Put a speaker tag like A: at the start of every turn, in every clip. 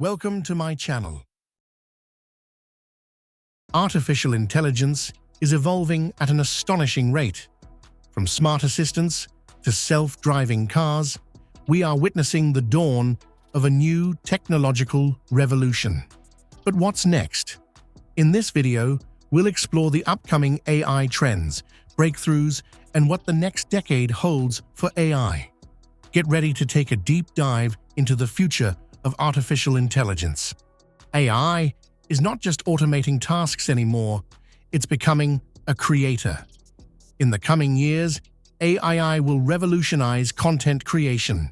A: Welcome to my channel. Artificial intelligence is evolving at an astonishing rate. From smart assistants to self-driving cars, we are witnessing the dawn of a new technological revolution. But what's next? In this video, we'll explore the upcoming AI trends, breakthroughs, and what the next decade holds for AI. Get ready to take a deep dive into the future of artificial intelligence. AI is not just automating tasks anymore, it's becoming a creator. In the coming years, AI will revolutionize content creation.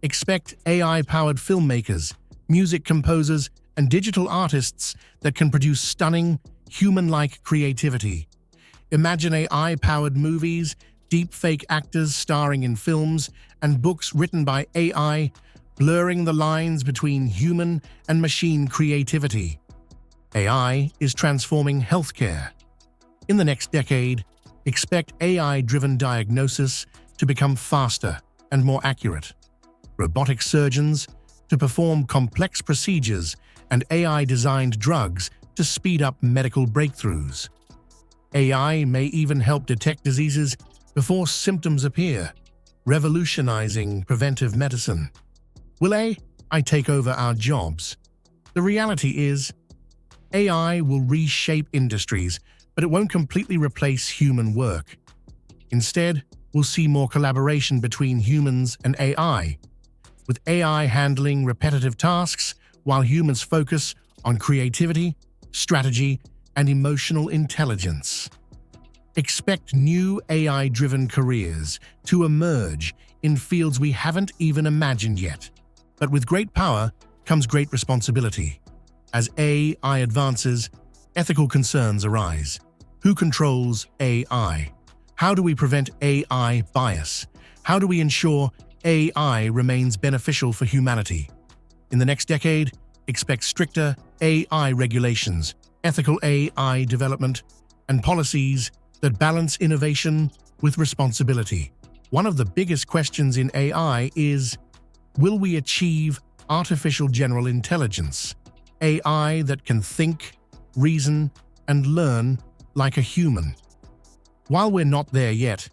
A: Expect AI-powered filmmakers, music composers, and digital artists that can produce stunning, human-like creativity. Imagine AI-powered movies, deepfake actors starring in films, and books written by AI, blurring the lines between human and machine creativity. AI is transforming healthcare. In the next decade, expect AI-driven diagnosis to become faster and more accurate. Robotic surgeons to perform complex procedures and AI-designed drugs to speed up medical breakthroughs. AI may even help detect diseases before symptoms appear, revolutionizing preventive medicine. Will AI take over our jobs? The reality is, AI will reshape industries, but it won't completely replace human work. Instead, we'll see more collaboration between humans and AI, with AI handling repetitive tasks while humans focus on creativity, strategy, and emotional intelligence. Expect new AI-driven careers to emerge in fields we haven't even imagined yet. But with great power comes great responsibility. As AI advances, ethical concerns arise. Who controls AI? How do we prevent AI bias? How do we ensure AI remains beneficial for humanity? In the next decade, expect stricter AI regulations, ethical AI development, and policies that balance innovation with responsibility. One of the biggest questions in AI is, will we achieve artificial general intelligence, AI that can think, reason, and learn like a human? While we're not there yet,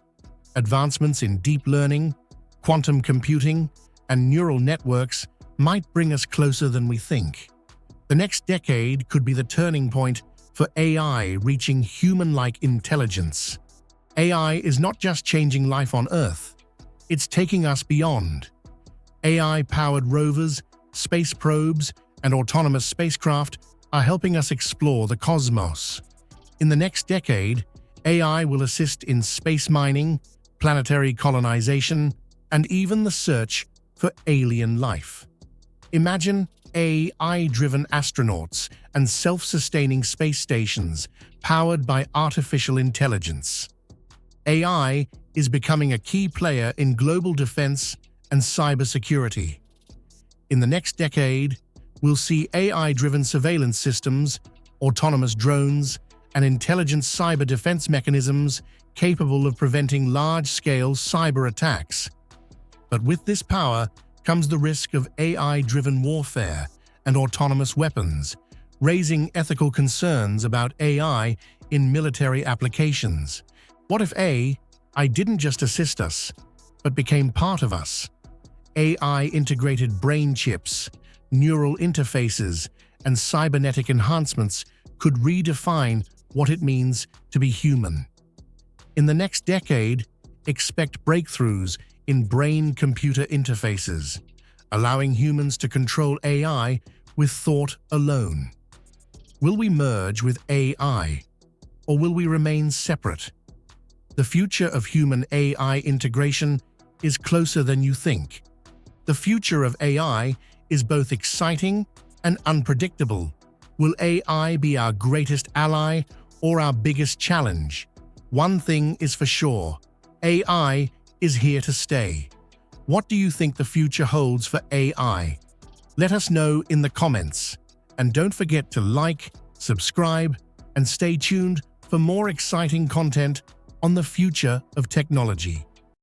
A: advancements in deep learning, quantum computing, and neural networks might bring us closer than we think. The next decade could be the turning point for AI reaching human-like intelligence. AI is not just changing life on Earth, it's taking us beyond. AI-powered rovers, space probes, and autonomous spacecraft are helping us explore the cosmos. In the next decade, AI will assist in space mining, planetary colonization, and even the search for alien life. Imagine AI-driven astronauts and self-sustaining space stations powered by artificial intelligence. AI is becoming a key player in global defense and cybersecurity. In the next decade, we'll see AI-driven surveillance systems, autonomous drones, and intelligent cyber defense mechanisms capable of preventing large-scale cyber attacks. But with this power comes the risk of AI-driven warfare and autonomous weapons, raising ethical concerns about AI in military applications. What if AI didn't just assist us, but became part of us? AI-integrated brain chips, neural interfaces, and cybernetic enhancements could redefine what it means to be human. In the next decade, expect breakthroughs in brain-computer interfaces, allowing humans to control AI with thought alone. Will we merge with AI, or will we remain separate? The future of human-AI integration is closer than you think. The future of AI is both exciting and unpredictable. Will AI be our greatest ally or our biggest challenge? One thing is for sure, AI is here to stay. What do you think the future holds for AI? Let us know in the comments. And don't forget to like, subscribe, and stay tuned for more exciting content on the future of technology.